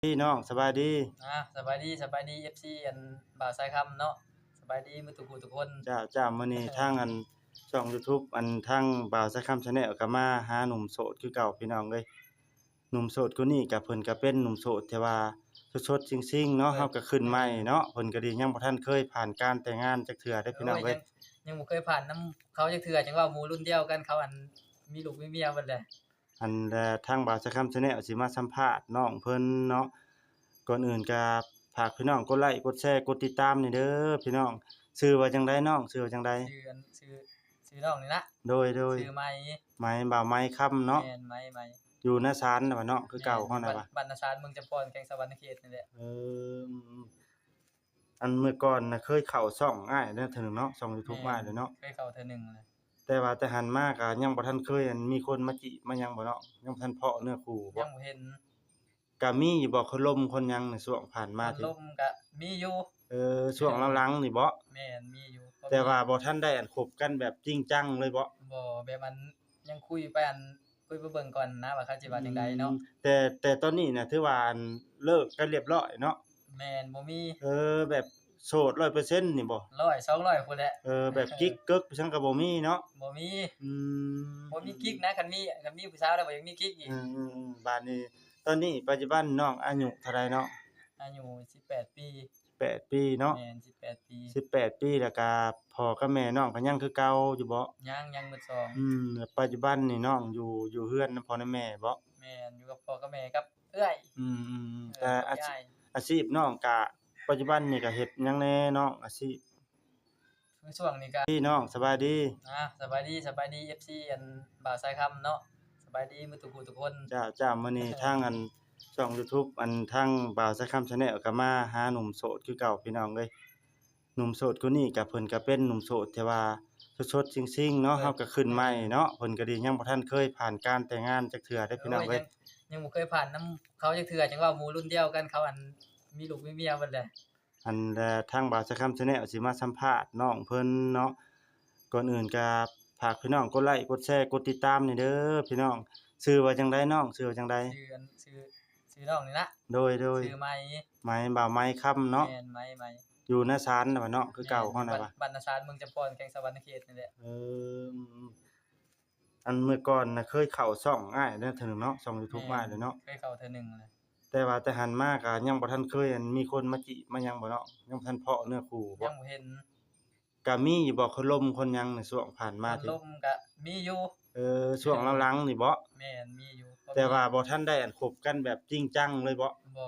พี่น้องสบายดีสบายดี FC อันบ่าวสายคำเนาะสบายดีหมื้อทุกผู้ทุกคนจ้ามื้อนี้ทางช่องยูทูบทางบ่าวสะค่ำ Channel ก็มาหาหนุ่มโสดคือเก่าพี่น้องเอ้ยหนุ่มโสดคนนี้ก็เพิ่นก็เป็นหนุ่มโสดที่ว่าสดๆซิงๆเนาะเออเฮาก็ขึ้นใหม่แม่นเนาะเพิ่นก็ดียังบ่ทันเคยผ่านการแต่งงานจักเทื่อเด้อพี่น้องเอ้ยยังบ่เคยผ่านนำเขาจักเทื่อจังว่าหมู่รุ่นเดียวกันเขามีลูกมีเมียเบิดแหละทางบ่าวสะค่ำ Channel สิมาสัมภาษณ์น้องเพิ่นเนาะก่อนอื่นก็ฝากพี่น้องกดไลค์กดแชร์กดติดตามนี่เด้อพี่น้องชื่อว่าจังไดน้องชื่อว่าจังไดชื่ออันชื่อชื่อน้องนี่นะโดยชื่อไม้ไหมบ่าวไหมค่ำเนาะ แม่นไม้ อยู่หน้าศาลน่ะวะเนาะคือแม่เก่าเฮาอยู่น่ะวะบ้านนาชานเมืองจำปอนแขวงสะหวรรณเขตนี่แหละเอออันเมื่อก่อนน่ะเคยเข้าช่องอ้ายเด้อเทื่อหนึ่งเนาะช่องยูทูบแม่นอ้ายเลยเนาะเคยเข้าเทื่อหนึ่งเลยแต่ว่าแต่หันมาก็ยังบ่ทันเคยมีคนมาจิมาหยังบ่เนาะยังบ่ทันเพาะเนื้อคู่บ่ยังบ่เห็นก็มีอยู่บ่คนลมคนหยังในช่วงผ่านมาคนที่ลมก็มีอยู่ช่วงหลังๆนี่บ่แม่นมีอยู่แต่ว่าบ่ทันได้คบกันแบบจริงจังเลยบ่บ่แบบยังคุยไปคุยไปเบิ่งก่อนนะว่าเขาสิว่าจังใดเนาะ แต่ตอนนี้น่ะถือว่าเลิกกันเรียบร้อยเนาะแม่นบ่มีแบบโสด100%นี่บ่100 200พู้นแหละแบบกิ๊กกักไปซั้นก็บ่มีเนาะบ่มีอืบ่มีกิ๊กม นะคันมีผู้สาวแล้วบ่อยากมีกิ๊กอีกบัดนี้ตอนนี้ปัจจุบันน้องอายุเท่าไรเนาะอายุ18ปี18ปีเนาะแม่น18ปี18ปีแล้วก็พ่อกับแม่น้องก็ยังคือเก่าอยู่บ่ยังเบิดสองปัจจุบันนี่น้องอยู่เรือนนำพ่อนำแม่บ่แม่นอยู่กับพ่อกับแม่กับเอื้อยอืมๆแต่กับยายอาชีพน้องก็ปัจจุบันนี่ก็เฮ็ดหยังแหน่น้องอาชีพคือช่วงนี้ก็พี่น้องสบายดีสบายดี FC อันบ่าวสายคำเนาะสบายดีหมื้อทุกผู้ทุกคน จ้ามื้อนี้ทางช่องยูทูบทางบ่าวสะค่ำ Channel ก็มาหาหนุ่มโสดคือเก่าพี่น้องเอ้ย หนุ่มโสดคนนี้ก็เพิ่นก็เป็นหนุ่มโสดที่ว่าสดๆซิงๆเนาะเฮาก็ขึ้นใหม่เนาะเพิ่นก็ดียังบ่ทันเคยผ่านการแต่งงานจักเทื่อเด้อพี่น้องเอ้ยยังบ่เคยผ่านนำเขาจักเทื่อจังว่าหมู่รุ่นเดียวกันเขามีลูกมีเมียเบิดแหละทางบ่าวสะค่ำ Channel สิมาสัมภาษณ์น้องเพิ่นเนาะก่อนอื่นก็ฝากพี่น้องกดไลค์กดแชร์กดติดตามนี่เด้อพี่น้องชื่อว่าจังไดน้องชื่อว่าจังไดชื่ออันชื่อชื่อน้องนี่นะโดยชื่อไม้ไหมบ่าวไหมค่ำเนาะแม่นไม้ อยู่หน้าศาลน่ะวะเนาะคือเก่าเฮาน่ะวะบ้านนาชานเมืองจำปอนแขวงสะหวรรณเขตนี่แหละเออเมื่อก่อนน่ะเคยเข้าช่องอ้ายเด้อเทื่อหนึ่งเนาะช่องยูทูบอ้ายเลยเนาะ เคยเข้าเทื่อหนึ่งเลยแต่ว่าแต่หันมาก็ยังบ่ทันเคยมีคนมาจิมาหยังบ่เนาะยังบ่ทันเพาะเนื้อคู่บ่ยังบ่เห็นก็มีอยู่บ่คนลมคนหยังในช่วงผ่านคมาที่นลมก็มีอยู่ช่วงหลังๆนี่บ่แม่นมีอยู่แต่ว่าบ่ทันได้คบกันแบบจริงจังเลยบ่บ่